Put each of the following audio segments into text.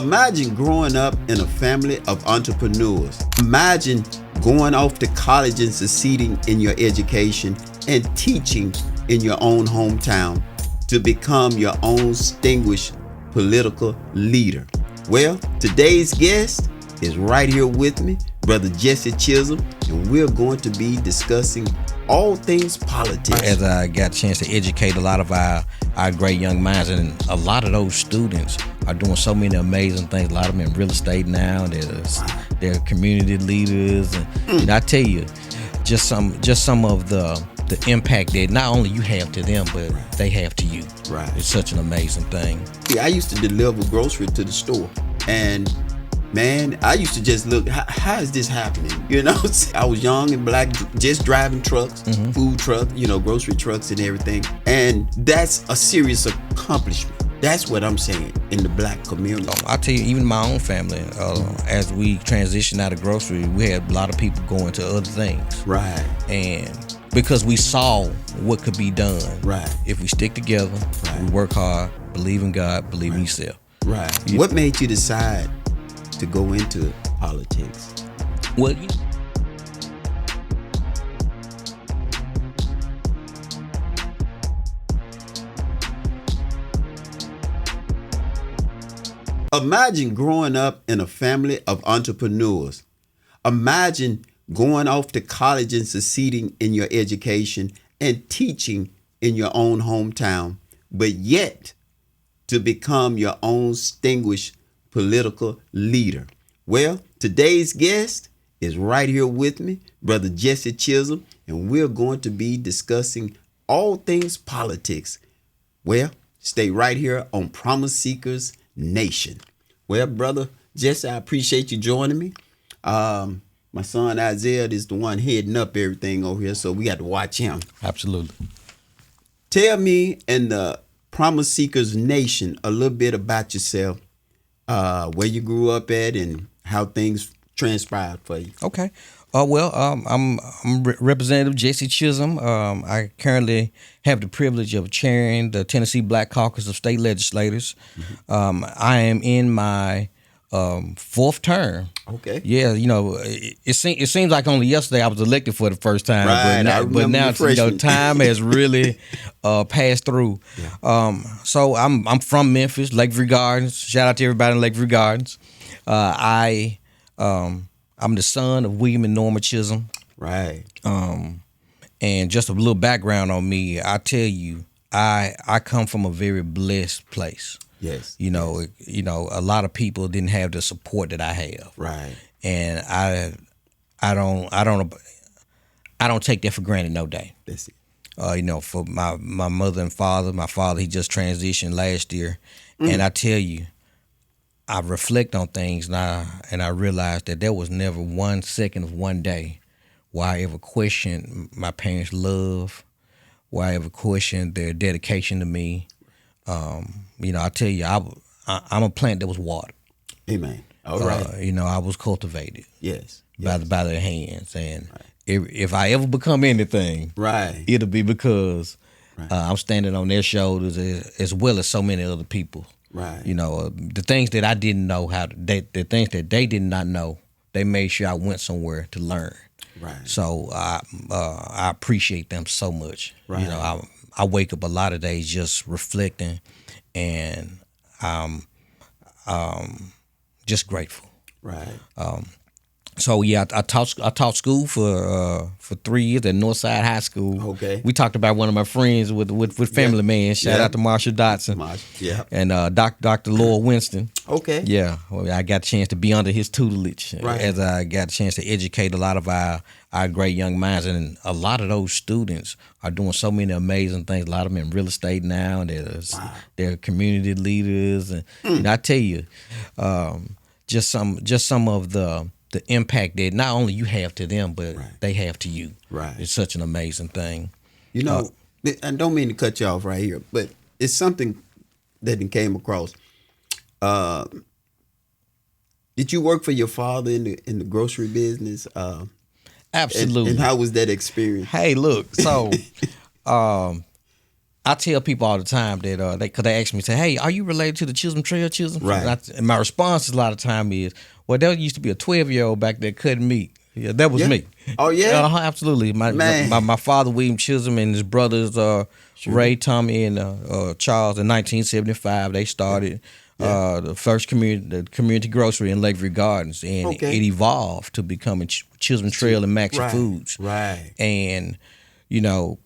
Imagine growing up in a family of entrepreneurs. Imagine going off to college and succeeding in your education and teaching in your own hometown to become your own distinguished political leader. Well, today's guest is right here with me, Brother Jesse Chism, and we're going to be discussing all things politics. As I got a chance to educate a lot of our great young minds, and a lot of those students are doing so many amazing things. A lot of them in real estate now. They're community leaders, and I tell you, just some of the impact that not only you have to them, but they have to you. Right. It's such an amazing thing. Yeah, I used to deliver groceries to the store, and man, I used to just look, how is this happening? You know, I was young and black, just driving trucks, food trucks, grocery trucks and everything. And that's a serious accomplishment. That's what I'm saying in the black community. I tell you, even my own family, as we transitioned out of grocery, we had a lot of people going to other things. Right. And because we saw what could be done. Right. If we stick together, we work hard, believe in God, believe in yourself. Right. What made you decide to go into politics? Well, imagine growing up in a family of entrepreneurs. Imagine going off to college and succeeding in your education and teaching in your own hometown, but yet to become your own distinguished political leader. Well, today's guest is right here with me, Brother Jesse Chism, and we're going to be discussing all things politics. Well, stay right here on Promise Seekers Nation. Well, Brother Jesse, I appreciate you joining me. My son Isaiah is the one heading up everything over here, so we got to watch him. Absolutely. Tell me and the Promise Seekers Nation a little bit about yourself. Where you grew up at and how things transpired for you. Okay. I'm Representative Jesse Chism. I currently have the privilege of chairing the Tennessee Black Caucus of State Legislators. I am in my fourth term. Okay. Yeah, it seems like only yesterday I was elected for the first time. Right. But now time has really passed through. Yeah. So I'm from Memphis, Lakeview Gardens. Shout out to everybody in Lakeview Gardens. I'm the son of William and Norma Chism. Right. And just a little background on me, I tell you, I come from a very blessed place. Yes. A lot of people didn't have the support that I have. Right. And I don't take that for granted no day. That's it. For my mother and father, my father, he just transitioned last year. And I tell you, I reflect on things now, and I realize that there was never 1 second of one day where I ever questioned my parents' love, where I ever questioned their dedication to me. I tell you, I'm a plant that was watered. Amen. All right. I was cultivated. Yes. By their hands, and if I ever become anything, it'll be because I'm standing on their shoulders as well as so many other people. Right. The things that I didn't know the things that they did not know, they made sure I went somewhere to learn. Right. So I appreciate them so much. Right. I wake up a lot of days just reflecting, and I'm just grateful. Right. So yeah, I taught school for 3 years at Northside High School. Okay. We talked about one of my friends with Family Man. Shout out to Marshall Dotson. And Dr. Laura Winston. Okay. Yeah. Well, I got a chance to be under his tutelage as I got a chance to educate a lot of our great young minds, and a lot of those students are doing so many amazing things. A lot of them in real estate now, and they're community leaders, and I tell you, just some of the impact that not only you have to them, but they have to you. Right. It's such an amazing thing. I don't mean to cut you off right here, but it's something that came across. Did you work for your father in the grocery business? Absolutely. And how was that experience? Hey, look, so I tell people all the time that because they ask me, say, "Hey, are you related to the Chism Trail Chism?" Right. And my response a lot of time is, "Well, there used to be a 12-year-old back there cutting meat. Yeah, that was me." Oh yeah. Absolutely. Man. My father William Chism and his brothers Ray, Tommy, and Charles in 1975. They started the first community grocery in Lakeview Gardens, and it evolved to becoming Chism Trail and Maxi Foods. Right. And you know,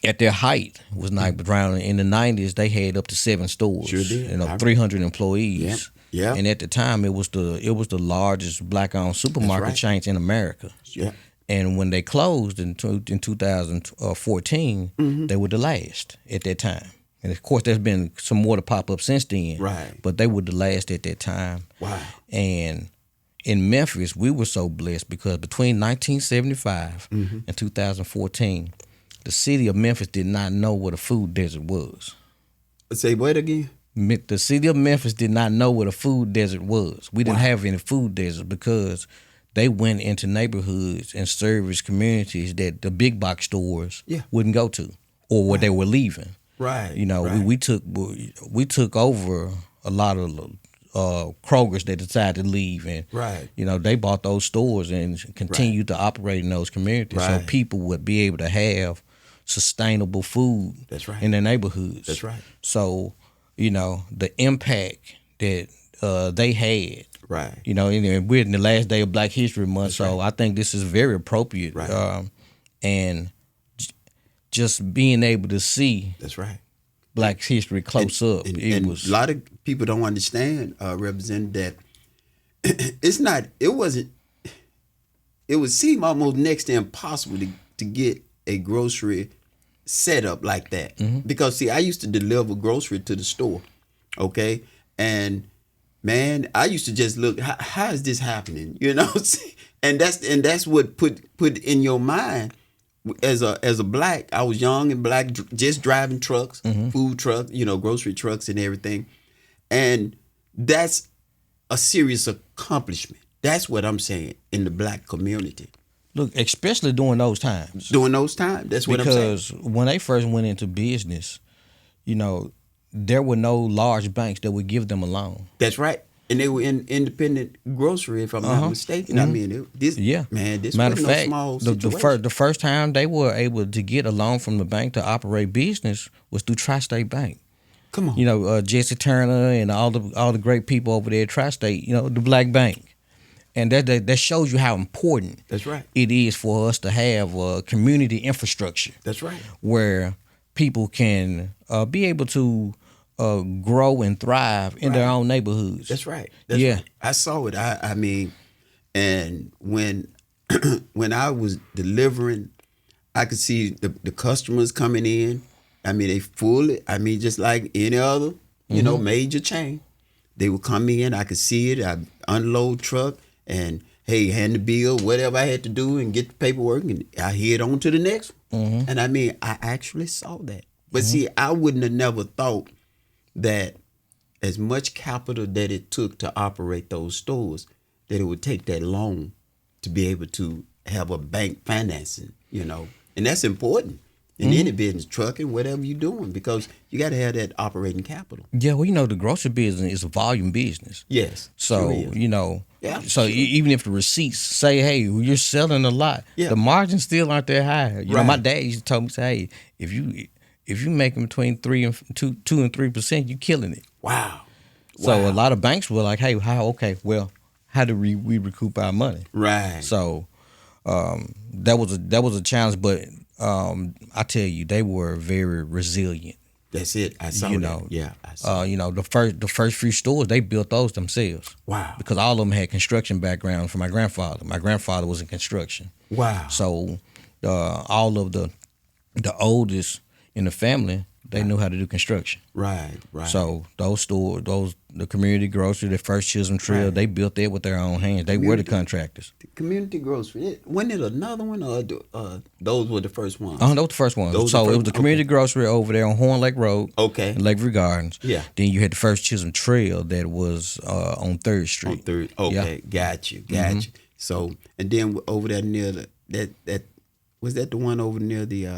at their height was not around in the 90s. They had up to 7 stores. Sure did. 300 employees. Yeah. And at the time, it was the largest black-owned supermarket chains in America. Yeah. And when they closed in 2014, they were the last at that time. And of course, there's been some more to pop up since then. Right. But they were the last at that time. Wow. And in Memphis, we were so blessed because between 1975 and 2014, the city of Memphis did not know what a food desert was. Say what again? The city of Memphis did not know what a food desert was. We didn't have any food deserts because they went into neighborhoods and serviced communities that the big box stores wouldn't go to, or where they were leaving. Right. You know, we took over a lot of Kroger's that decided to leave, and you know, they bought those stores and continued to operate in those communities, so people would be able to have sustainable food in their neighborhoods. That's right. So, you know, the impact that they had. Right. You know, and we're in the last day of Black History Month, so I think this is very appropriate. Right. And just being able to see Black history close up. And a lot of people don't understand, Representative, that it would seem almost next to impossible to get a grocery set up like that. Because, see, I used to deliver grocery to the store, okay? And, man, I used to just look, how is this happening? You know? and that's what put in your mind. As a black, I was young and black, just driving trucks, food trucks, you know, grocery trucks and everything. And that's a serious accomplishment. That's what I'm saying in the black community. Look, especially during those times. That's what I'm saying. Because when they first went into business, you know, there were no large banks that would give them a loan. That's right. And they were in independent grocery, if I'm not mistaken. I mean, this matter of fact, small situation. the first time they were able to get a loan from the bank to operate business was through Tri-State Bank. Come on, you know, Jesse Turner and all the great people over there at Tri-State. You know, the Black Bank. And that shows you how important it is for us to have a community infrastructure. That's right. Where people can be able to grow and thrive in their own neighborhoods. That's right. Right. I saw it. I mean, and when when I was delivering, I could see the customers coming in. I mean, they full. I mean, just like any other, you know, major chain. They would come in. I could see it. I unload truck. And hey, hand the bill, whatever I had to do, and get the paperwork, and I head on to the next one. And I mean, I actually saw that. But see, I wouldn't have never thought that as much capital that it took to operate those stores, that it would take that long to be able to have a bank financing, you know. And that's important in any business, trucking, whatever you're doing, because you got to have that operating capital. Yeah, well, you know, the grocery business is a volume business. Yes. So, you know, even if the receipts say, hey, you're selling a lot, the margins still aren't that high. You know, my dad used to tell me, say, hey, if you make them between 2 and 3%, you're killing it. Wow. So a lot of banks were like, hey, how do we recoup our money? Right. So that was a challenge, but I tell you, they were very resilient. That's it. I saw that. Yeah. I saw you know, the first few stores, they built those themselves. Wow. Because all of them had construction background from my grandfather. My grandfather was in construction. Wow. So all of the oldest in the family, they knew how to do construction. Right. So those stores, the community grocery, the first Chism Trail, they built that with their own hands. They were the contractors. The community grocery. Wasn't it another one, or those were the first ones? Those were the first ones. It was the community grocery over there on Horn Lake Road. Okay. In Lakeview Gardens. Yeah. Then you had the first Chism Trail that was on 3rd Street. On 3rd. Okay. Yeah. Got you. So, and then over there near that was that the one over near the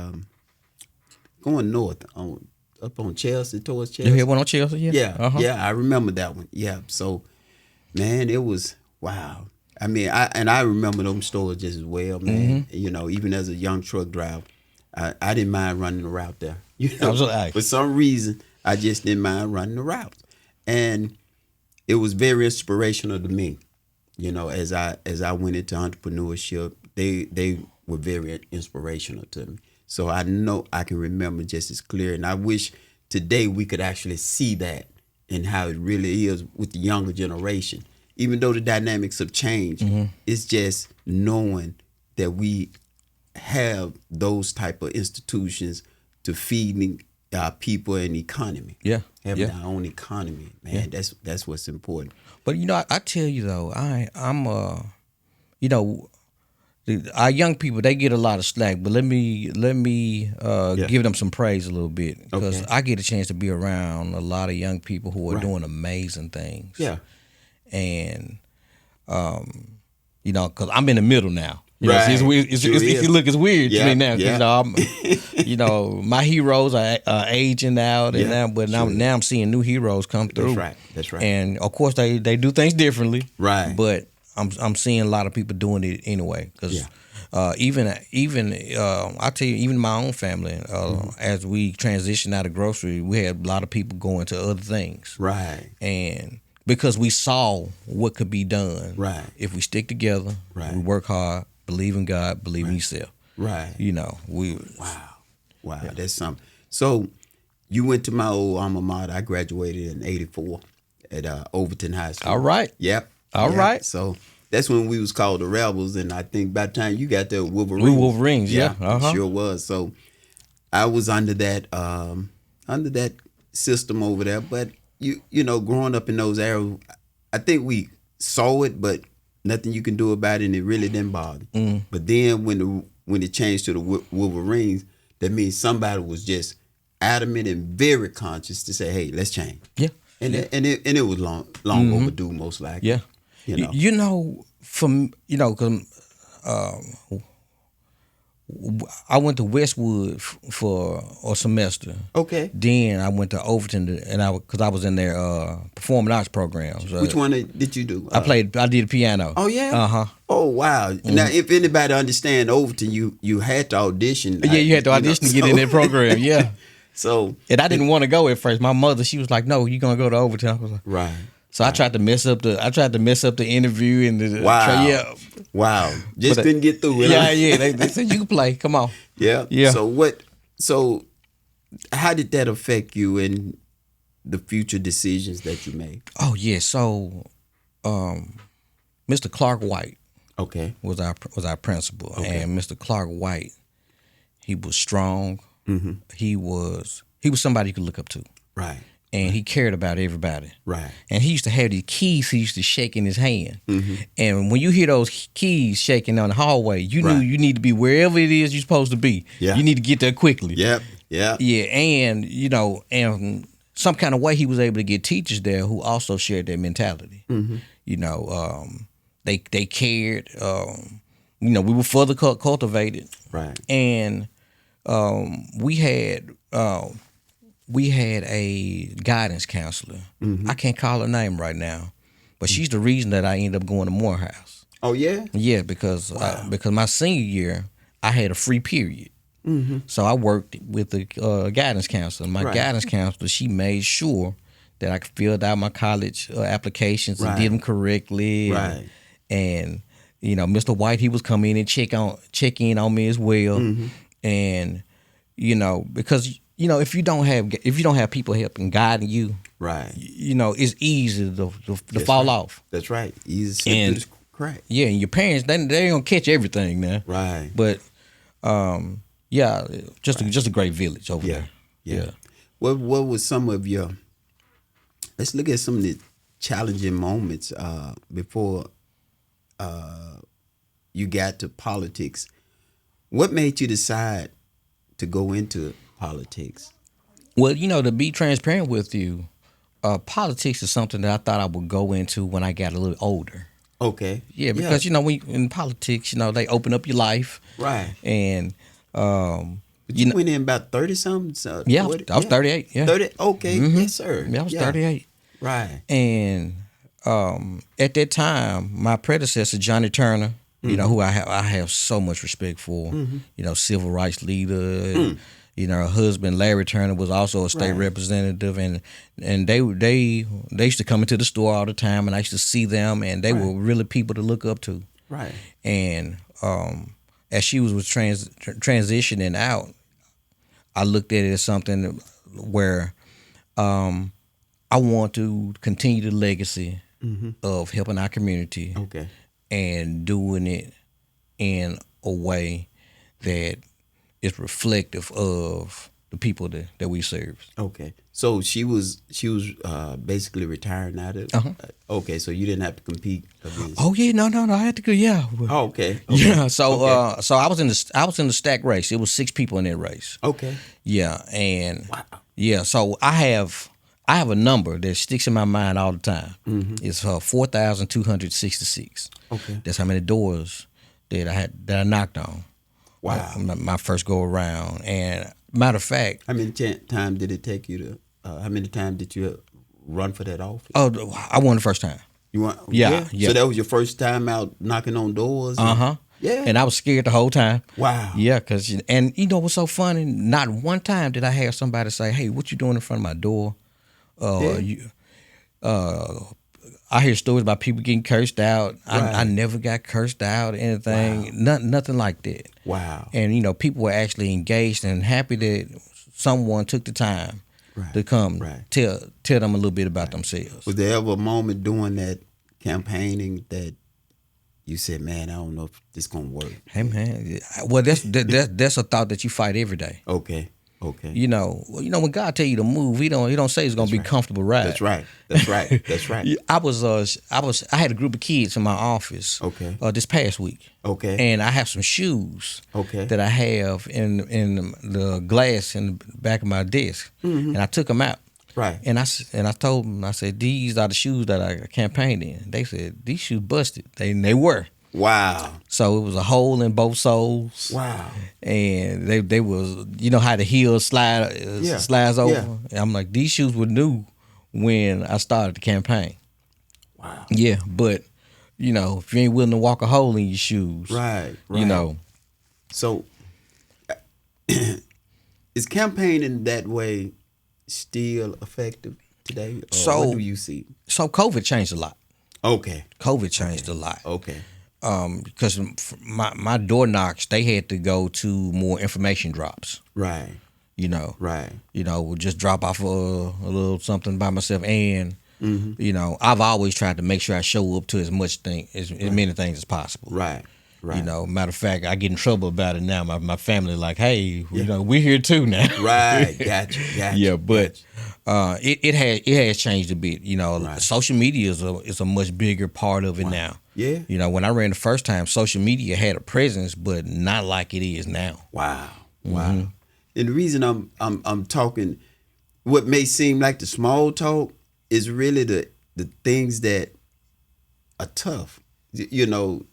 going north up on Chelsea towards You Chelsea. had one on Chelsea, yeah? Yeah, yeah, I remember that one. Yeah, so man, it was wow. I mean, I remember those stores just as well, man. You know, even as a young truck driver, I didn't mind running the route there. You know, for some reason, I just didn't mind running the route, and it was very inspirational to me. You know, as I went into entrepreneurship, they were very inspirational to me. So I know I can remember just as clear, and I wish today we could actually see that and how it really is with the younger generation. Even though the dynamics have changed, it's just knowing that we have those type of institutions to feeding our people and economy. Yeah, having our own economy, man. Yeah. That's what's important. But you know, I tell you though, I'm you know, our young people, they get a lot of slack, but let me give them some praise a little bit, because I get a chance to be around a lot of young people who are doing amazing things. Yeah. And you know, because I'm in the middle now. You know, Right. it's weird to me now. Yeah. You know, my heroes are aging out, and now I'm seeing new heroes come through. That's right. And of course, they do things differently. Right. But I'm seeing a lot of people doing it anyway. Because even I tell you, even my own family, as we transitioned out of grocery, we had a lot of people going to other things. Right. And because we saw what could be done, if we stick together, we work hard, believe in God, believe in yourself. Right. You know, Wow, that's something. So you went to my old alma mater. I graduated in '84 at Overton High School. All right. Yep. All right. So that's when we was called the Rebels, and I think by the time you got there, Wolverines. We Wolverines, yeah. It sure was. So I was under that system over there, but you know, growing up in those areas, I think we saw it, but nothing you can do about it, and it really didn't bother. But then when it changed to the Wolverines, that means somebody was just adamant and very conscious to say, "Hey, let's change." Yeah, and it was long overdue, most likely. Yeah, you know, because I went to Westwood for a semester. Okay. Then I went to Overton, because I was in their performing arts program. So which one did you do? I did piano. Oh yeah. Oh wow. Now, if anybody understand Overton, you had to audition. Yeah, you had to audition to get in that program. Yeah. So, and I didn't want to go at first. My mother, she was like, "No, you're gonna go to Overton." I was like, right. So I tried to mess up the interview and the Wow. Just couldn't get through it. Yeah. They said you can play. Come on. Yeah. So how did that affect you in the future decisions that you made? Oh yeah. So Mr. Clark White was our principal. And Mr. Clark White, he was strong. He was somebody you could look up to. Right. And he cared about everybody. Right. And he used to have these keys he used to shake in his hand. And when you hear those keys shaking down the hallway, you knew you need to be wherever it is you're supposed to be. Yeah. You need to get there quickly. Yep. Yeah. Yeah. And, you know, and some kind of way he was able to get teachers there who also shared that mentality. You know, they cared. You know, we were further cultivated. Right. And we had a guidance counselor. I can't call her name right now, but she's the reason that I ended up going to Morehouse. Oh yeah? Yeah, because my senior year I had a free period. So I worked with the guidance counselor. My guidance counselor, she made sure that I filled out my college applications and did them correctly. Right. And you know, Mr. White, he was come in and check in on me as well. And you know, because you know, if you don't have people helping guiding you, right? You know, it's easy to fall off. That's right. Easy to crack. Yeah, and your parents they don't catch everything, man. Right. But yeah, just a great village over there. Yeah. What was some of your? Let's look at some of the challenging moments before you got to politics. What made you decide to go into politics? Well, you know, to be transparent with you, politics is something that I thought I would go into when I got a little older. Okay. Yeah, because you know, when in politics, you know, they open up your life, right? And But you went in about 30 something. So Yeah, 40, I was 38. Yeah, 30. Okay, yes, sir. yeah, I was 38. Right. And at that time, my predecessor, Johnny Turner, you know, who I have so much respect for, you know, civil rights leader. You know, her husband Larry Turner was also a state representative, and they used to come into the store all the time, and I used to see them, and they were really people to look up to. Right. And as she was transitioning out, I looked at it as something where I want to continue the legacy of helping our community, and doing it in a way that is reflective of the people that we serve. Okay, so she was basically retiring out of. Okay, so you didn't have to compete against. Oh yeah, no, I had to go. Yeah. Oh, okay. Yeah. So so I was in the stack race. It was 6 people in that race. Okay. Yeah, and yeah, so I have a number that sticks in my mind all the time. It's 4,266. Okay. That's how many doors that I knocked on. Wow. My first go around. And matter of fact, how many time did it take you to? How many times did you run for that office? Oh, I won the first time. You won? Yeah. So that was your first time out knocking on doors. Yeah. And I was scared the whole time. Wow. Yeah, and you know what's so funny? Not one time did I have somebody say, "Hey, what you doing in front of my door?" I hear stories about people getting cursed out. I never got cursed out or anything. Nothing like that. Wow. And you know, people were actually engaged and happy that someone took the time to come tell them a little bit about themselves. Was there ever a moment during that campaigning that you said, "Man, I don't know if this gonna work"? Hey man, well that's a thought that you fight every day. Okay. You know when God tell you to move, he don't say it's gonna be comfortable ride. That's right. I had a group of kids in my office. Okay. This past week. Okay. And I have some shoes. Okay. That I have in the glass in the back of my desk, and I took them out. Right. And I told them, I said, these are the shoes that I campaigned in. They said these shoes busted. They were. Wow. So it was a hole in both soles. Wow. And they was, you know how the heel slides over? Yeah. And I'm like, these shoes were new when I started the campaign. Wow. Yeah, but, you know, if you ain't willing to walk a hole in your shoes. Right. You know. So is campaigning that way still effective today? Or what do you see? So COVID changed a lot. Okay. COVID changed a lot. Okay. Because my door knocks, they had to go to more information drops. Right. You know. Right. You know, we'll just drop off a little something by myself. And, you know, I've always tried to make sure I show up to as many things as possible. Right. Right. You know, matter of fact, I get in trouble about it now. My family like, hey, you know, we're here too now. Right. Gotcha. Yeah, but it has changed a bit. You know, social media is a much bigger part of it now. Yeah. You know, when I ran the first time, social media had a presence, but not like it is now. Wow. Wow. And the reason I'm talking, what may seem like the small talk is really the things that are tough. You know,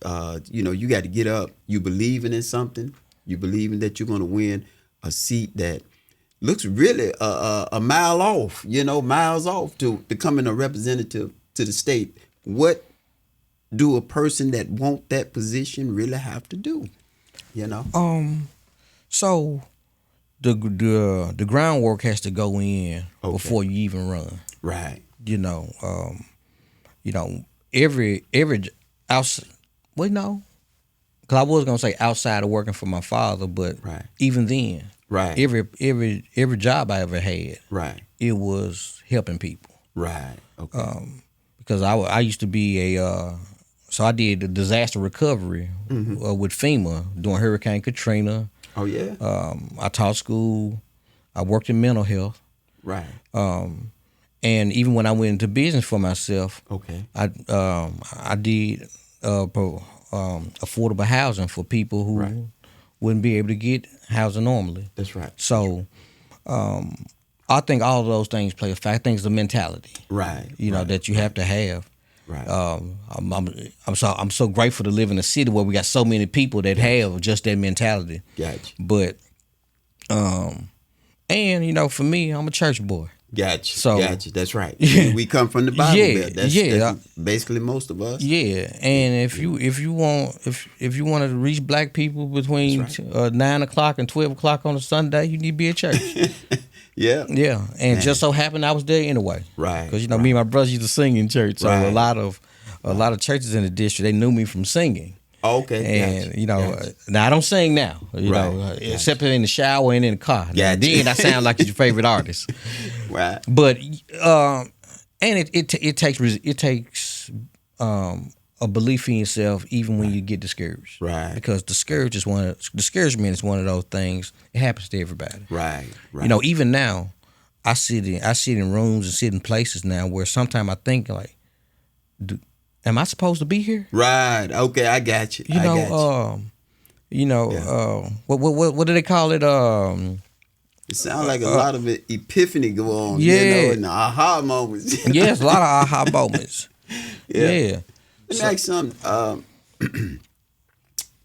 you got to get up. You believing in something. You believing that you're going to win a seat that looks really a mile off. You know, miles off to becoming a representative to the state. What do a person that want that position really have to do? You know. So the groundwork has to go in before you even run. Right. You know, every outside, well, no, because I was gonna say outside of working for my father, but even then, every job I ever had, it was helping people, okay. Because I used to be so I did the disaster recovery with FEMA during Hurricane Katrina. Oh yeah. I taught school. I worked in mental health. Right. And even when I went into business for myself, I did affordable housing for people who wouldn't be able to get housing normally. That's right. So I think all of those things play a factor. I think it's the mentality, you know, that you have to have. Right. I'm so grateful to live in a city where we got so many people that have just that mentality. Gotcha. But And for me, I'm a church boy. Gotcha. So gotcha. That's right. We come from the Bible Belt. That's basically most of us. Yeah, and if you want to reach black people between 9 o'clock and 12 o'clock on a Sunday, you need to be at church. Yeah. Yeah, and just so happened I was there anyway. Right. Because me and my brothers used to sing in church, so a lot of churches in the district, they knew me from singing. Okay. And now I don't sing now, except in the shower and in the car. Now, then I sound like your favorite artist. Right. But and it takes a belief in yourself even when you get discouraged. Right. Because discouragement is one of those things. It happens to everybody. Right. Right. Even now, I sit in rooms and sit in places now where sometimes I think like, am I supposed to be here? Right. Okay, I got you. What do they call it? It sounds like a lot of epiphany go on. Yeah. And the aha moments. Yes, a lot of aha moments. Yeah. Let me ask something.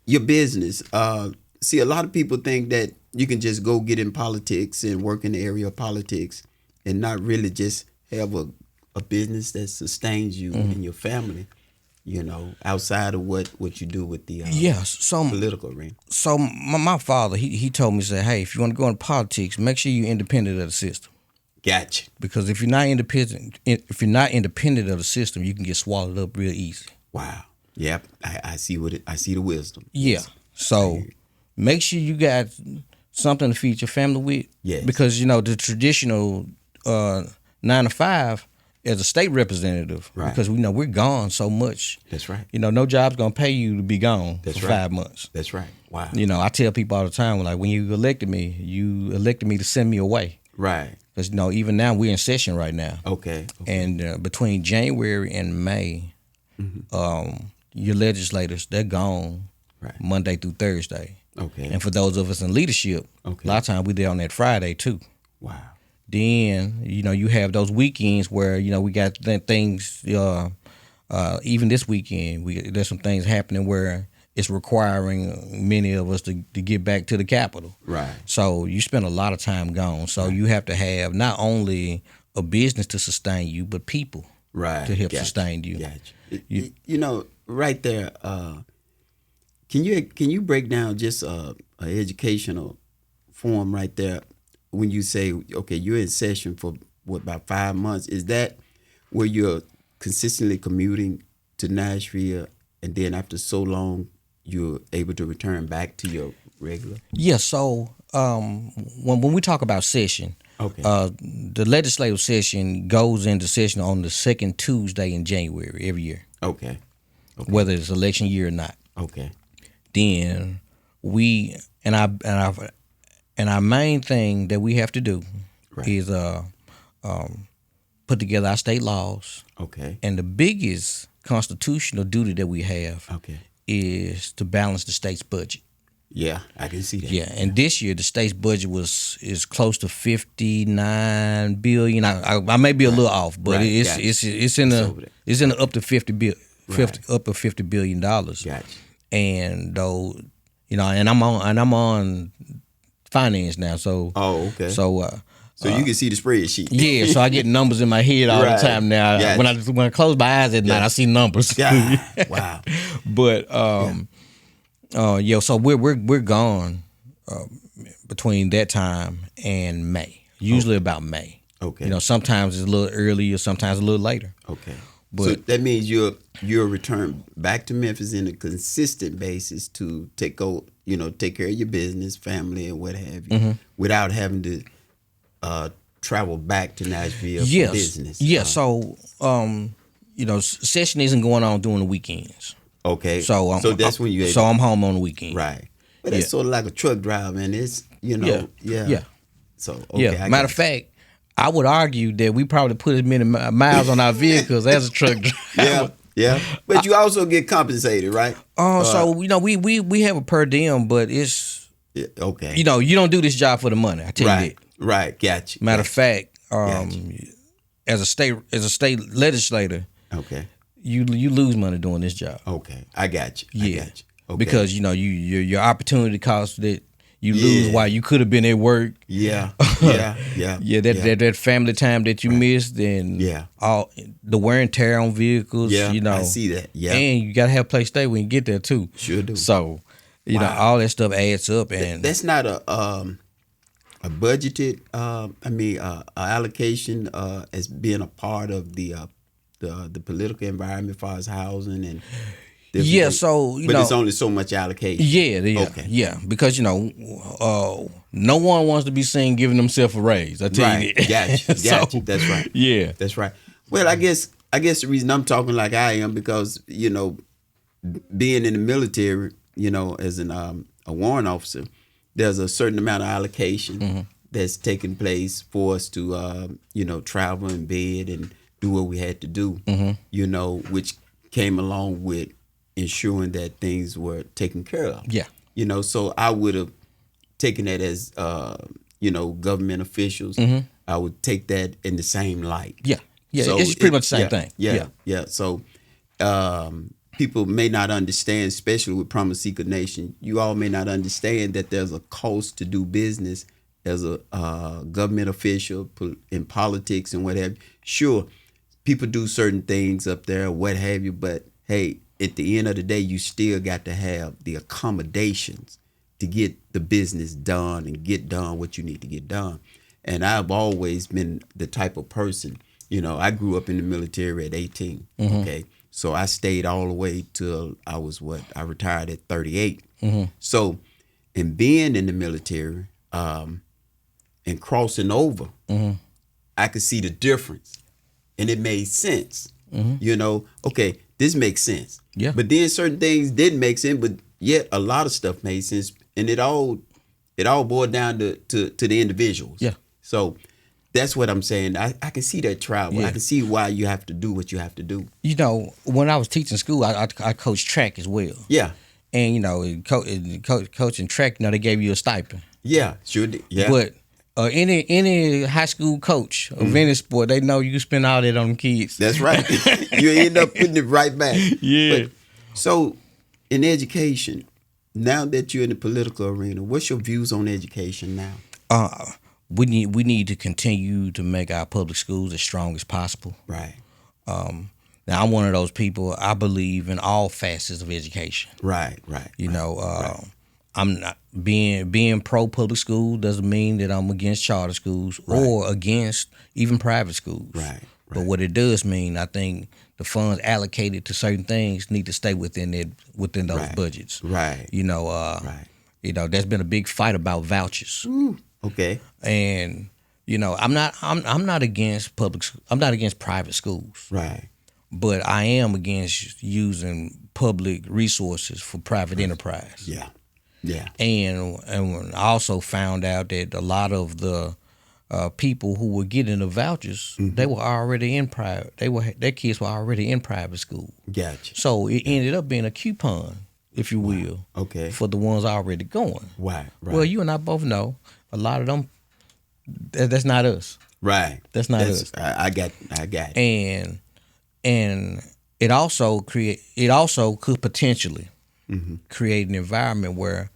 Your business. See, a lot of people think that you can just go get in politics and work in the area of politics and not really just have a business that sustains you and your family, outside of what you do with the political arena. So my father, he told me, say, hey, if you want to go into politics, make sure you're independent of the system. Gotcha. Because if you're not independent of the system, you can get swallowed up real easy. Wow. Yep. I see I see the wisdom. Yeah. So make sure you got something to feed your family with. Yes. Because the traditional 9 to 5 as a state representative, right. Because we're gone so much. That's right. No job's gonna pay you to be gone for 5 months. That's right. Wow. I tell people all the time, like, when you elected me to send me away. Right. Because even now we're in session right now. Okay. And between January and May, your legislators, they're gone Monday through Thursday. Okay. And for those of us in leadership, a lot of times we're there on that Friday too. Wow. Then, you have those weekends where, we got things, even this weekend, there's some things happening where it's requiring many of us to get back to the Capitol. Right. So you spend a lot of time gone. So you have to have not only a business to sustain you, but people to help sustain you. Gotcha. Right there, can you break down just a educational form right there? When you say, okay, you're in session for about 5 months, is that where you're consistently commuting to Nashville, and then after so long, you're able to return back to your regular? Yeah. So when we talk about session, the legislative session goes into session on the second Tuesday in January every year. Okay. Whether it's election year or not. Okay. Then and our main thing that we have to do is put together our state laws. Okay. And the biggest constitutional duty that we have is to balance the state's budget. Yeah, I can see that. Yeah, and this year the state's budget is close to $59 billion. I may be a little off, but it's in the up to $50 billion. Gotcha. And though, and I'm on finance now, so so you can see the spreadsheet. Yeah, so I get numbers in my head all the time now. Gotcha. When I close my eyes at night, I see numbers. Yeah. Wow. But so we're gone between that time and May. Usually about May. Okay. Sometimes it's a little earlier, sometimes a little later. Okay. But so that means you'll return back to Memphis in a consistent basis to take care of your business, family, and what have you, without having to travel back to Nashville for business. Yeah. So session isn't going on during the weekends. Okay. So that's when I'm home on the weekend. Right. But it's sort of like a truck driver, and it's Yeah. So matter of fact, I would argue that we probably put as many miles on our vehicles as a truck driver. Yeah. But you also get compensated, right? So we have a per diem, but it's okay. You don't do this job for the money. I tell you that. Right. Gotcha. Matter of fact, as a state legislator, you lose money doing this job. Okay, I got you. Yeah, I got you. Okay. Because your opportunity cost that You lose Yeah. while you could have been at work. Yeah. Yeah, that family time that you missed, and Yeah. all the wear and tear on vehicles. Yeah, You know, I see that. Yeah. and you gotta have a place to stay when you get there too. Sure do. So, you know, Wow. all that stuff adds up, and That's not a budgeted a allocation as being a part of the political environment as far as housing and different yeah. things. So you But know, it's only so much allocation. yeah, Okay. yeah, because you know, no one wants to be seen giving themselves a raise. I tell you Right. that. Gotcha. That's right. Yeah. That's right. Well, I guess the reason I'm talking like I am because, being in the military, as a warrant officer, there's a certain amount of allocation that's taking place for us to travel and bed and do what we had to do. Which came along with ensuring that things were taken care of. Yeah. So I would have taken that as government officials. I would take that in the same light. Yeah. Yeah. So it's pretty much the same thing. Yeah. So people may not understand, especially with Promise Seeker Nation, you all may not understand that there's a cost to do business as a government official in politics and what have you. Sure, people do certain things up there, what have you, but hey, at the end of the day, you still got to have the accommodations to get the business done and get done what you need to get done. And I've always been the type of person, I grew up in the military at 18, okay? So I stayed all the way till I retired at 38. So in being in the military and crossing over, I could see the difference. And it made sense. Okay, this makes sense. Yeah. But then certain things didn't make sense, but yet a lot of stuff made sense. And it all boiled down to the individuals. Yeah. So that's what I'm saying. I can see that travel. Yeah. I can see why you have to do what you have to do. You know, when I was teaching school, I coached track as well. Yeah. And coaching track, they gave you a stipend. Yeah, sure did. Yeah. But any high school coach of any sport, they know you spend all that on them kids. That's right. You end up putting it right back. Yeah. But, so in education, now that you're in the political arena, what's your views on education now? We need to continue to make our public schools as strong as possible. Right. Now I'm one of those people. I believe in all facets of education. Right. I'm not being pro public school doesn't mean that I'm against charter schools or against even private schools. Right. But what it does mean, I think the funds allocated to certain things need to stay within those budgets. Right. There's been a big fight about vouchers. Ooh, okay. And I'm not against I'm not against private schools. Right. But I am against using public resources for private enterprise. Yeah. Yeah. And I also found out that a lot of the people who were getting the vouchers, they were already in private. Their kids were already in private school. Gotcha. So it ended up being a coupon, if you will, Okay. for the ones already going. Right. Well, you and I both know a lot of them. That's not us. Right. That's not us. I got it. And it also could potentially create an environment where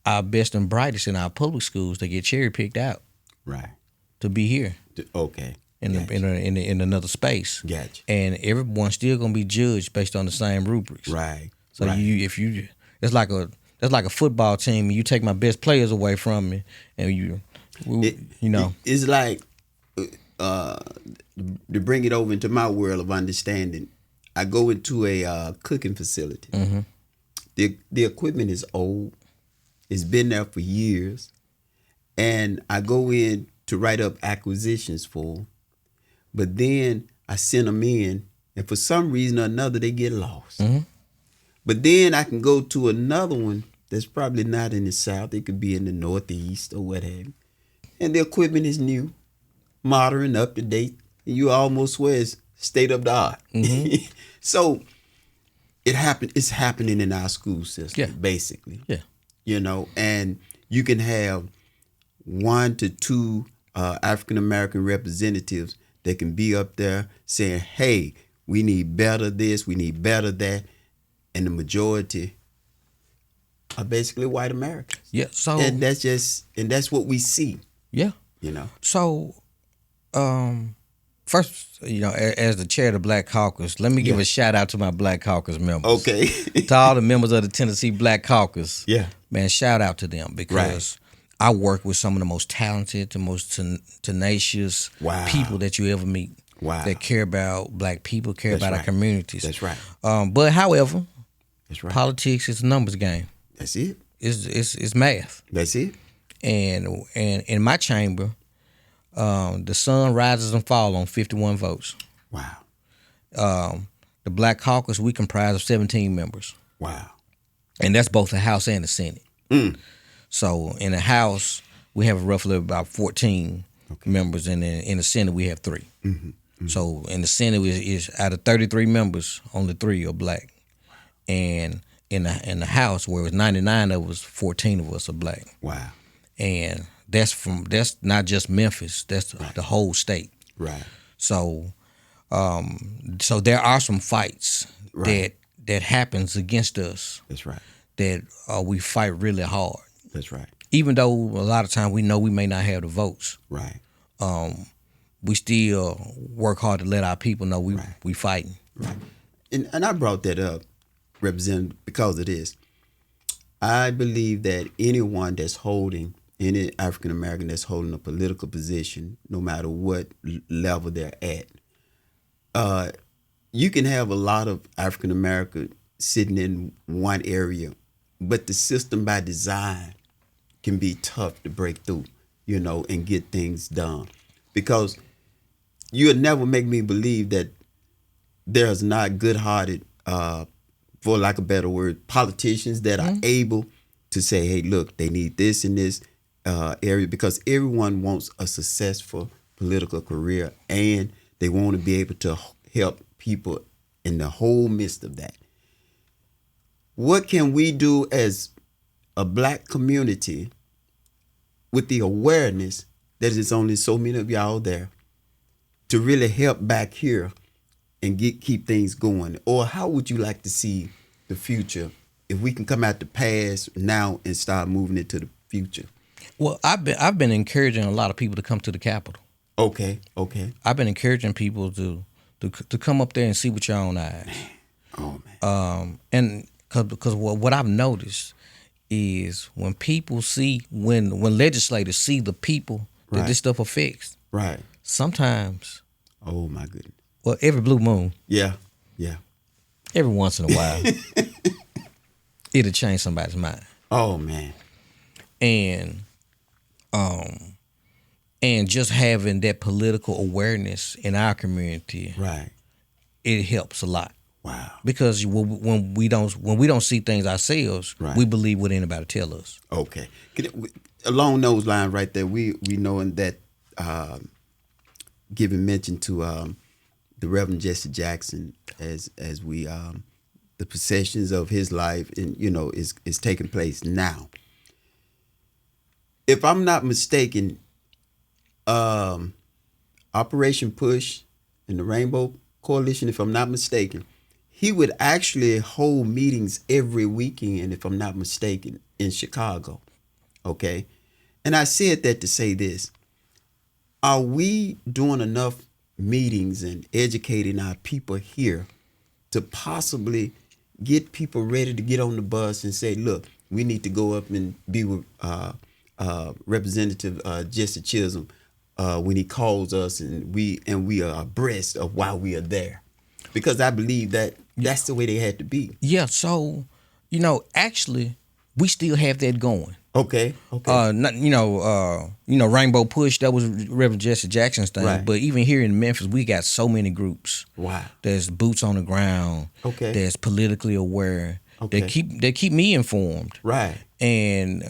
our best and brightest in our public schools, they get cherry picked out. Right. To be here. Okay. In another space. Gotcha. And everyone's still gonna be judged based on the same rubrics. Right. So it's like a football team and you take my best players away from me and it's like to bring it over into my world of understanding, I go into a cooking facility. The equipment is old. It's been there for years. And I go in to write up acquisitions for them. But then I send them in, and for some reason or another, they get lost. But then I can go to another one that's probably not in the South. It could be in the Northeast or what have you. And the equipment is new, modern, up to date. And you almost swear it's state of the art. So it's happening in our school system, basically. Yeah. And you can have 1 to 2 African American representatives that can be up there saying, hey, we need better this, we need better that. And the majority are basically white Americans. Yeah. So And that's what we see, yeah. you know. So first, as the chair of the Black Caucus, let me give a shout out to my Black Caucus members. Okay. To all the members of the Tennessee Black Caucus. Yeah. Man, shout out to them because I work with some of the most talented, the most tenacious people that you ever meet. Wow. That care about Black people, care about our communities. That's right. But however, that's right. Politics is a numbers game. That's it. It's math. That's it. And in my chamber, the sun rises and falls on 51 votes. Wow. The Black Caucus, we comprise of 17 members. Wow. And that's both the House and the Senate. So in the House, we have roughly about 14 members, and in the Senate, we have 3. So in the Senate, is out of 33 members, only 3 are Black. And in the House, where it was 99 of us, 14 of us are Black. Wow. And that's not just Memphis, that's the whole state. Right. So so there are some fights that happens against us. That's right. That we fight really hard. That's right. Even though a lot of times we know we may not have the votes. Right. We still work hard to let our people know we fighting. Right. And I brought that up, Representative, because of this. I believe that anyone that's holding, any African American that's holding a political position, no matter what level they're at, you can have a lot of African American sitting in one area, but the system by design can be tough to break through, and get things done. Because you'll never make me believe that there's not good-hearted, for lack of a better word, politicians that are able to say, hey, look, they need this in this area, because everyone wants a successful political career, and they want to be able to help people in the whole midst of that. What can we do as a Black community with the awareness that there's only so many of y'all there to really help back here and keep things going? Or how would you like to see the future if we can come out the past now and start moving into the future? Well, I've been encouraging a lot of people to come to the Capitol. Okay. I've been encouraging people to come up there and see with your own eyes. Oh man. And because what I've noticed is when people see, when legislators see the people that this stuff affects. Right. Sometimes. Oh my goodness. Well, every blue moon. Yeah. Every once in a while, it'll change somebody's mind. Oh man. And just having that political awareness in our community, right, it helps a lot. Wow. Because when we don't see things ourselves, we believe what anybody tell us. Okay. Along those lines, right there, we knowing that, giving mention to the Reverend Jesse Jackson as we the processions of his life, and is taking place now. If I'm not mistaken, Operation Push and the Rainbow Coalition, if I'm not mistaken, he would actually hold meetings every weekend, if I'm not mistaken, in Chicago. Okay. And I said that to say this. Are we doing enough meetings and educating our people here to possibly get people ready to get on the bus and say, look, we need to go up and be with Representative Jesse Chism when he calls us, and we are abreast of why we are there? Because I believe that's the way they had to be. Yeah, so, actually, we still have that going. Okay. Rainbow Push, that was Reverend Jesse Jackson's thing. Right. But even here in Memphis, we got so many groups. Wow. There's boots on the ground. Okay. There's politically aware. Okay. They keep me informed. Right. And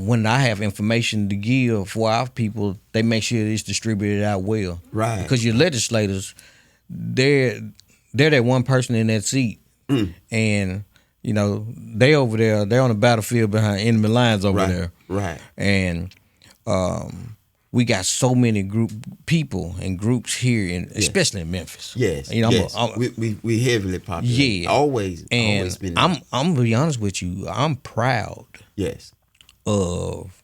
when I have information to give for our people, they make sure it's distributed out well. Right. Because your legislators, they're that one person in that seat. And they over there, they're on the battlefield behind enemy lines over there. Right. And we got so many people and groups here, especially in Memphis. Yes, you know, yes. We heavily populated. Yeah, always been. There. I'm gonna be honest with you. I'm proud. Yes. Of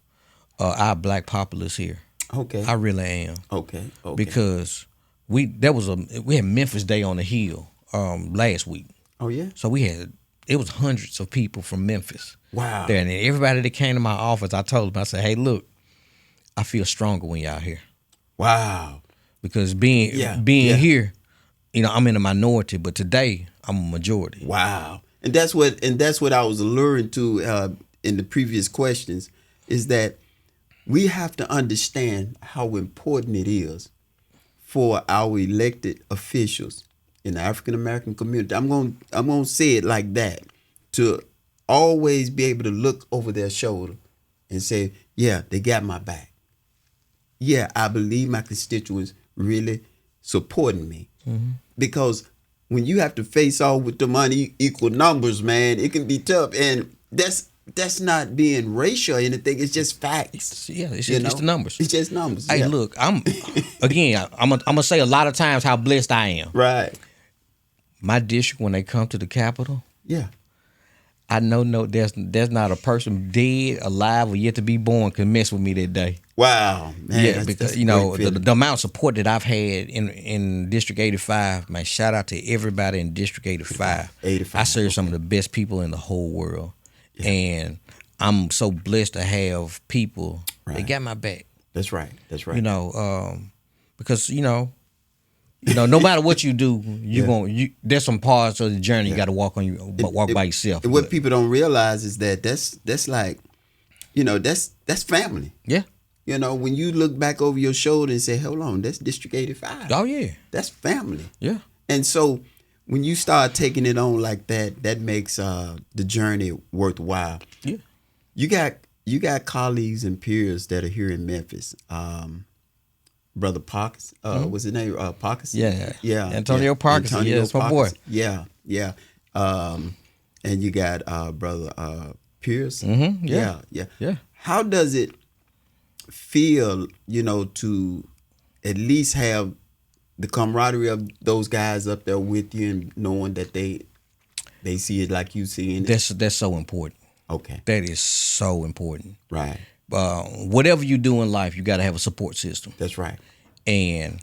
our black populace here. Okay. I really am. Okay. Because we had Memphis Day on the Hill last week. Oh yeah. So it was hundreds of people from Memphis. Wow. There, and everybody that came to my office, I told them, I said, hey, look, I feel stronger when y'all here. Wow. Because being here, you know, I'm in a minority, but today I'm a majority. Wow. And that's what I was alluring to in the previous questions, is that we have to understand how important it is for our elected officials in the African American community. I'm going to say it like that, to always be able to look over their shoulder and say, yeah, they got my back. Yeah, I believe my constituents really supporting me. Mm-hmm. Because when you have to face off with them unequal numbers, man, it can be tough. And that's not being racial or anything. It's just facts. It's the numbers. It's just numbers. Hey, look, I'm gonna say a lot of times how blessed I am. Right. My district, when they come to the Capitol, yeah, I know there's not a person dead, alive, or yet to be born can mess with me that day. Wow, man. Yeah, because you know the amount of support that I've had in District 85, man. Shout out to everybody in District 85. 85. I serve some of the best people in the whole world. Yeah. And I'm so blessed to have people that got my back. That's right. You know, because you know, no matter what you do, there's some parts of the journey you got to walk by yourself. What people don't realize is that that's like, you know, that's family. Yeah. You know, when you look back over your shoulder and say, hold on, that's District 85. Oh yeah. That's family. Yeah. And so when you start taking it on like that, that makes the journey worthwhile. Yeah. You got colleagues and peers that are here in Memphis. Brother Parkes, what's his name? Parkes? Yeah. Antonio Parkes. Yeah, that's my boy. Yeah. And you got Brother Pierce. Mm-hmm. Yeah. How does it feel, you know, to at least have the camaraderie of those guys up there with you and knowing that they see it like you see it? That's so important. Okay. That is so important. Right. Whatever you do in life, you got to have a support system. That's right. And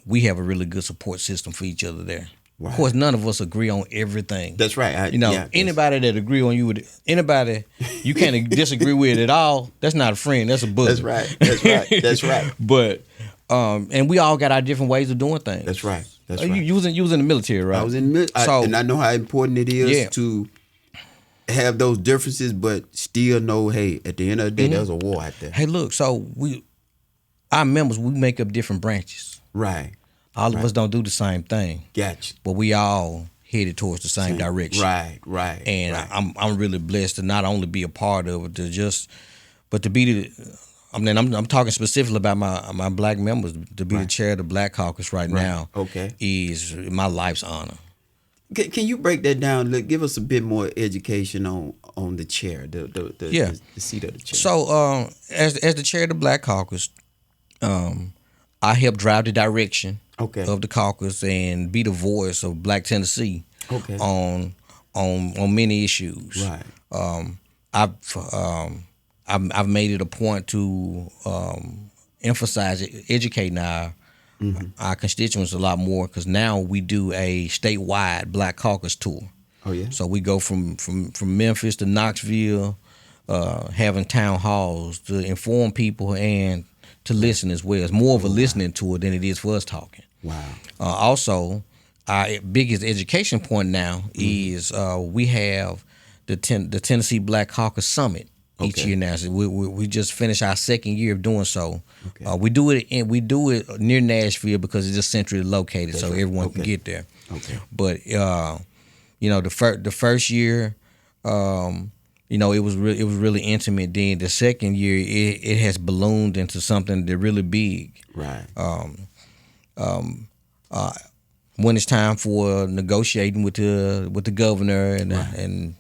we have a really good support system for each other there. Right. Of course, none of us agree on everything. That's right. Anybody that agree on you with anybody you can't disagree with at all, that's not a friend. That's a buddy. That's right. But and we all got our different ways of doing things. That's right. You was in the military, right? I was in the military, and I know how important it is to have those differences, but still know, hey, at the end of the day, there's a war out there. Hey, look, so our members, we make up different branches. Right. All of us don't do the same thing. Gotcha. But we all headed towards the same direction. Right. And I'm really blessed to not only be a part of it, but to be I'm talking specifically about my black members. To be the chair of the Black Caucus right now is my life's honor. Can you break that down? Give us a bit more education on the chair, the seat of the chair. So as the chair of the Black Caucus, I help drive the direction of the caucus and be the voice of Black Tennessee on many issues. Right. I've made it a point to emphasize educating our constituents a lot more, because now we do a statewide Black Caucus tour. Oh yeah. So we go from Memphis to Knoxville, having town halls to inform people and to listen as well. It's more of a listening tour than it is for us talking. Wow. Also, our biggest education point now is we have the Tennessee Black Caucus Summit each year now. So we just finished our second year of doing so. We do it near Nashville because it's just centrally located, so everyone can get there. But the first year, it was really intimate. Then the second year, it has ballooned into something that really big. Right. When it's time for negotiating with the governor and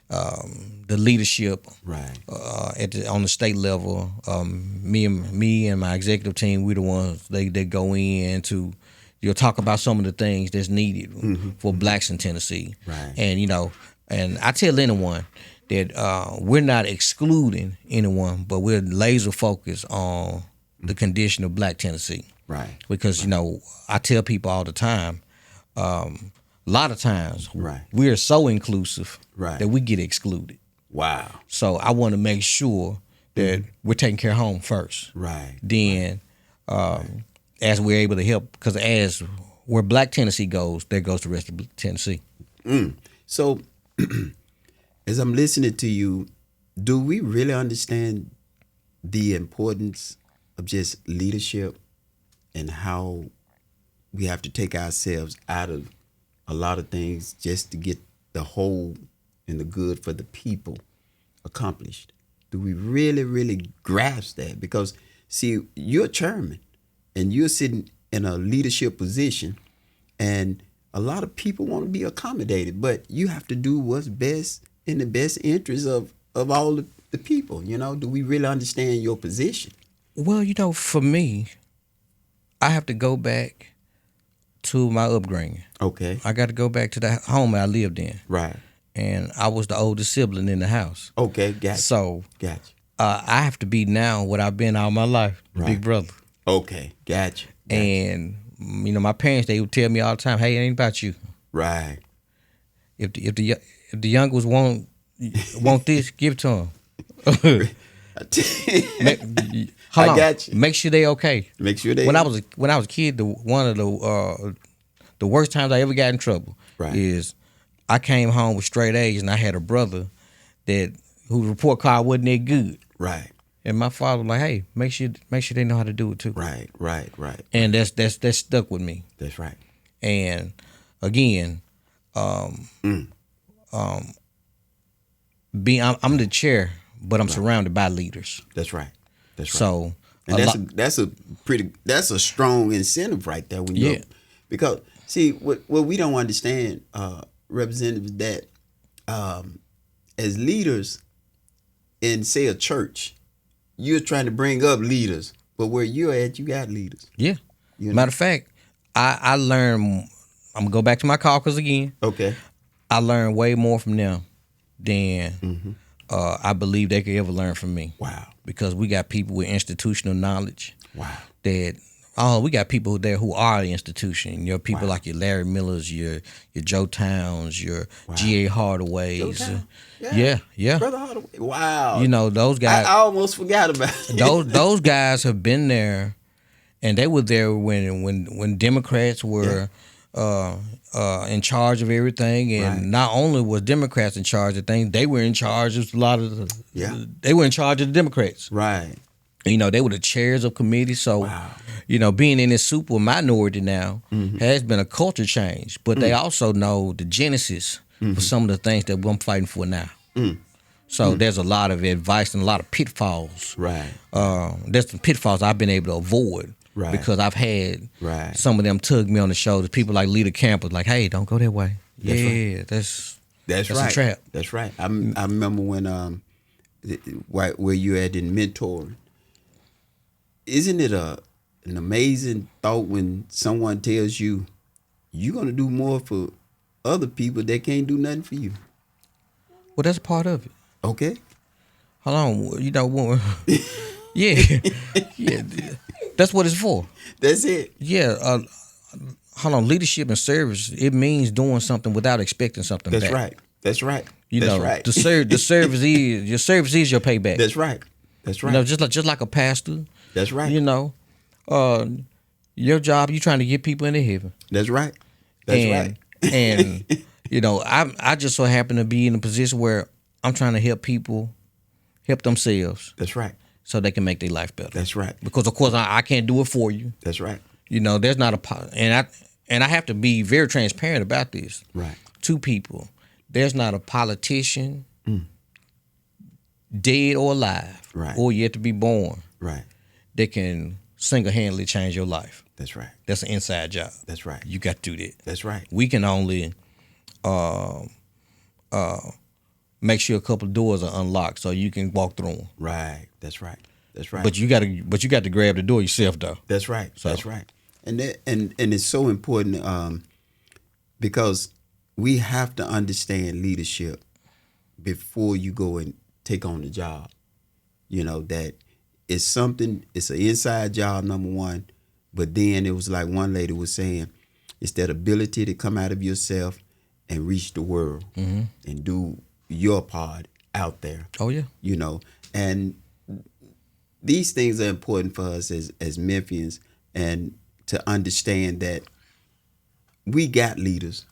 the leadership Right. on the state level. Me and my executive team, we're the ones they go in to talk about some of the things that's needed for blacks in Tennessee. Right. And and I tell anyone that we're not excluding anyone, but we're laser focused on the condition of black Tennessee. Right. Because I tell people all the time, a lot of times Right. we are so inclusive Right. that we get excluded. Wow. So I want to make sure that we're taking care of home first. Right. Then, as we're able to help, because as where Black Tennessee goes, there goes the rest of Tennessee. So, as I'm listening to you, do we really understand the importance of just leadership and how we have to take ourselves out of a lot of things just to get the whole and the good for the people accomplished? Do we really, really grasp that? Because, see, you're chairman and you're sitting in a leadership position, and a lot of people want to be accommodated, but you have to do what's best in the best interest of all the people. Do we really understand your position? Well, for me, I have to go back to my upbringing. Okay. I got to go back to the home I lived in. Right. And I was the oldest sibling in the house. Okay, gotcha. So Gotcha. I have to be now what I've been all my life, the big brother. Okay, gotcha. And my parents, they would tell me all the time, "Hey, it ain't about you. Right. If the youngest want this, give it to them. I got you. Make sure they okay. Make sure they. When I was a kid, one of the worst times I ever got in trouble is I came home with straight A's, and I had a brother whose report card wasn't that good. Right. And my father was like, "Hey, make sure they know how to do it too." Right. And that's stuck with me. That's right. And again, I'm the chair, but I'm surrounded by leaders. That's right. So, and that's a strong incentive right there when you because see what we don't understand, representatives, that as leaders in, say, a church, you're trying to bring up leaders, but where you're at, you got leaders. Yeah. Matter of fact, I learned. I'm gonna go back to my caucus again. Okay. I learned way more from them than I believe they could ever learn from me. Wow. Because we got people with institutional knowledge. Wow. We got people there who are the institution. People like your Larry Millers, your Joe Towns, your G.A. Hardaways. Yeah. Brother Hardaway. Wow. Those guys. I almost forgot about it. Those guys have been there, and they were there when Democrats were in charge of everything, and not only was Democrats in charge of things, they were in charge of a lot of they were in charge of the Democrats. Right. They were the chairs of committees. So, being in this super minority now has been a culture change, but they also know the genesis for some of the things that I'm fighting for now. So there's a lot of advice and a lot of pitfalls. Right. There's some pitfalls I've been able to avoid. Right. Because I've had some of them tug me on the shoulders. People like Leader Campbell, like, "Hey, don't go that way." That's right. a trap. That's right. I remember when where you at in mentoring. Isn't it an amazing thought when someone tells you you're gonna do more for other people that can't do nothing for you? Well, that's part of it. Okay. Hold on, yeah. That's what it's for. That's it. Yeah. Hold on. Leadership and service, it means doing something without expecting something back. That's right. That's right. The service is your payback. That's right. Just like a pastor. That's right. Your job, you trying to get people into heaven. That's right. Right. And I just so happen to be in a position where I'm trying to help people help themselves. That's right. So they can make their life better. That's right. Because of course I can't do it for you. That's right. There's not and I have to be very transparent about this. Right. To people, there's not a politician, dead or alive, or yet to be born, that can single-handedly change your life. That's right. That's an inside job. That's right. You got to do that. That's right. We can only make sure a couple of doors are unlocked so you can walk through them. Right. That's right. That's right. But you got to grab the door yourself though. That's right. So. That's right. And it's so important because we have to understand leadership before you go and take on the job. You know, that it's an inside job, number one, but then it was like one lady was saying, it's that ability to come out of yourself and reach the world and do your part out there. Oh, yeah. You know, and these things are important for us as Memphians, and to understand that we got leaders,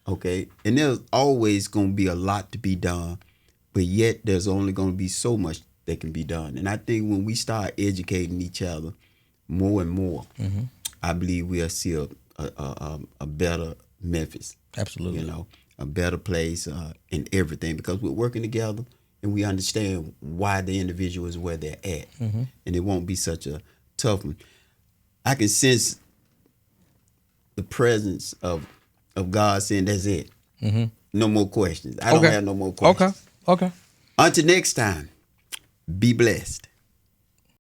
okay? And there's always going to be a lot to be done, but yet there's only going to be so much that can be done. And I think when we start educating each other more and more, I believe we'll see a better Memphis. Absolutely. You know, a better place in everything, because we're working together and we understand why the individual is where they're at. And it won't be such a tough one. I can sense the presence of God saying, that's it. No more questions. I don't have no more questions. Okay. Until next time, be blessed.